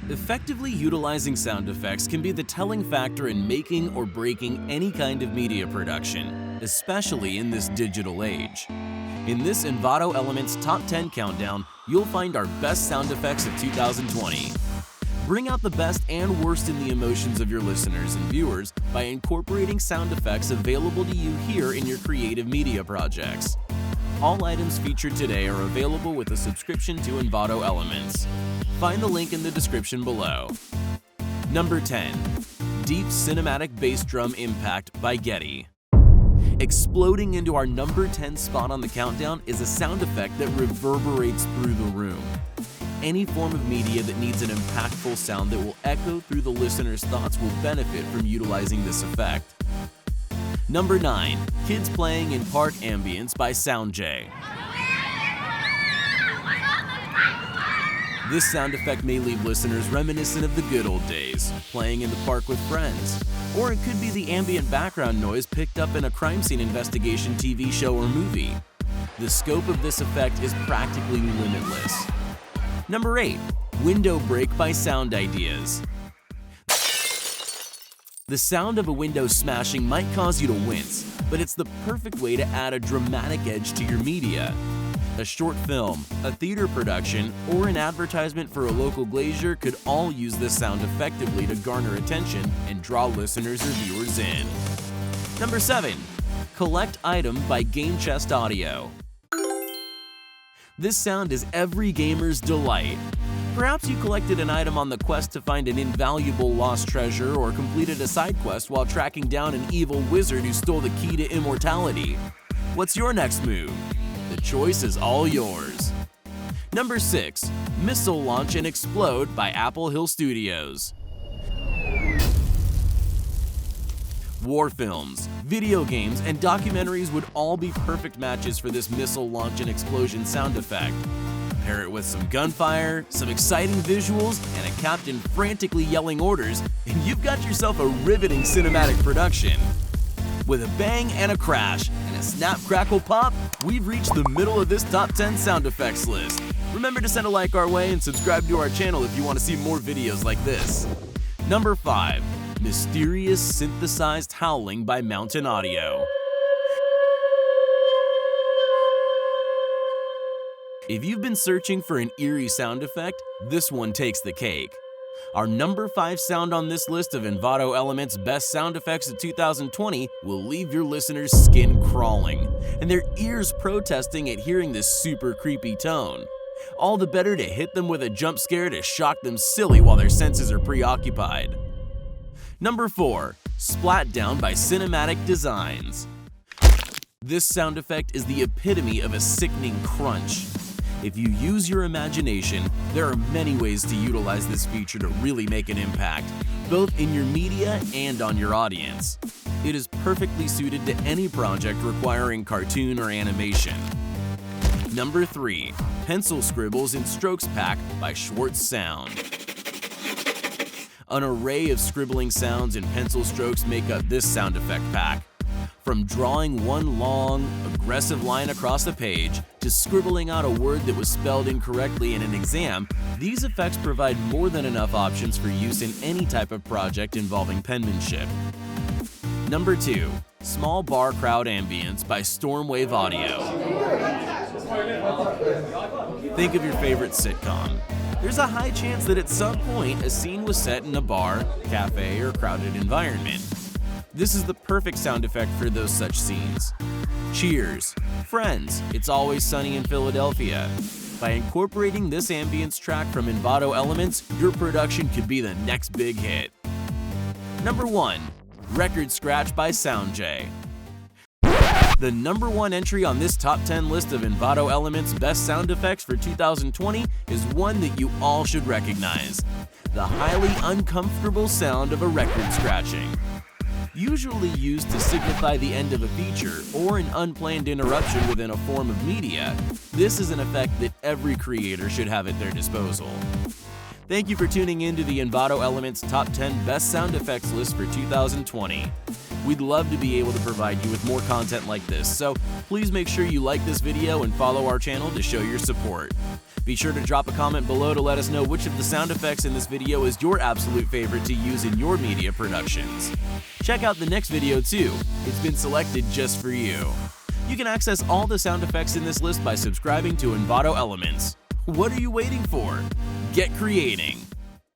Effectively utilizing sound effects can be the telling factor in making or breaking any kind of media production, especially in this digital age. In this Envato Elements Top 10 Countdown, you'll find our best sound effects of 2020. Bring out the best and worst in the emotions of your listeners and viewers by incorporating sound effects available to you here in your creative media projects. All items featured today are available with a subscription to Envato Elements. Find the link in the description below. Number 10. Deep Cinematic Bass Drum Impact by Getty. Exploding into our number 10 spot on the countdown is a sound effect that reverberates through the room. Any form of media that needs an impactful sound that will echo through the listener's thoughts will benefit from utilizing this effect. Number 9. Kids Playing in Park Ambience by SoundJ. This sound effect may leave listeners reminiscent of the good old days, playing in the park with friends. Or it could be the ambient background noise picked up in a crime scene investigation TV show or movie. The scope of this effect is practically limitless. Number 8. Window Break by Sound Ideas. The sound of a window smashing might cause you to wince, but it's the perfect way to add a dramatic edge to your media. A short film, a theater production, or an advertisement for a local glazier could all use this sound effectively to garner attention and draw listeners or viewers in. Number 7. Collect Item by Game Chest Audio. This sound is every gamer's delight. Perhaps you collected an item on the quest to find an invaluable lost treasure or completed a side quest while tracking down an evil wizard who stole the key to immortality. What's your next move? The choice is all yours. Number 6. Missile Launch and Explode by Apple Hill Studios. War films, video games, and documentaries would all be perfect matches for this missile launch and explosion sound effect. Pair it with some gunfire, some exciting visuals, and a captain frantically yelling orders, and you've got yourself a riveting cinematic production. With a bang and a crash, and a snap, crackle, pop, we've reached the middle of this top 10 sound effects list. Remember to send a like our way and subscribe to our channel if you want to see more videos like this. Number 5. Mysterious Synthesized Howling by Mountain Audio. If you've been searching for an eerie sound effect, this one takes the cake. Our number 5 sound on this list of Envato Elements Best Sound Effects of 2020 will leave your listeners' skin crawling, and their ears protesting at hearing this super creepy tone. All the better to hit them with a jump scare to shock them silly while their senses are preoccupied. Number 4. Splat Down by Cinematic Designs. This sound effect is the epitome of a sickening crunch. If you use your imagination, there are many ways to utilize this feature to really make an impact, both in your media and on your audience. It is perfectly suited to any project requiring cartoon or animation. Number 3. Pencil Scribbles in Strokes Pack by Schwartz Sound. An array of scribbling sounds and pencil strokes make up this sound effect pack. From drawing one long, aggressive line across a page to scribbling out a word that was spelled incorrectly in an exam, these effects provide more than enough options for use in any type of project involving penmanship. Number 2. Small Bar Crowd Ambience by Stormwave Audio. Think of your favorite sitcom. There's a high chance that at some point a scene was set in a bar, cafe, or crowded environment. This is the perfect sound effect for those such scenes. Cheers, Friends, It's Always Sunny in Philadelphia. By incorporating this ambience track from Envato Elements, your production could be the next big hit. Number 1. Record Scratch by SoundJ. The number 1 entry on this top 10 list of Envato Elements Best Sound Effects for 2020 is one that you all should recognize: the highly uncomfortable sound of a record scratching. Usually used to signify the end of a feature or an unplanned interruption within a form of media, this is an effect that every creator should have at their disposal. Thank you for tuning in to the Envato Elements Top 10 Best Sound Effects list for 2020. We'd love to be able to provide you with more content like this, so please make sure you like this video and follow our channel to show your support. Be sure to drop a comment below to let us know which of the sound effects in this video is your absolute favorite to use in your media productions. Check out the next video too, it's been selected just for you. You can access all the sound effects in this list by subscribing to Envato Elements. What are you waiting for? Get creating!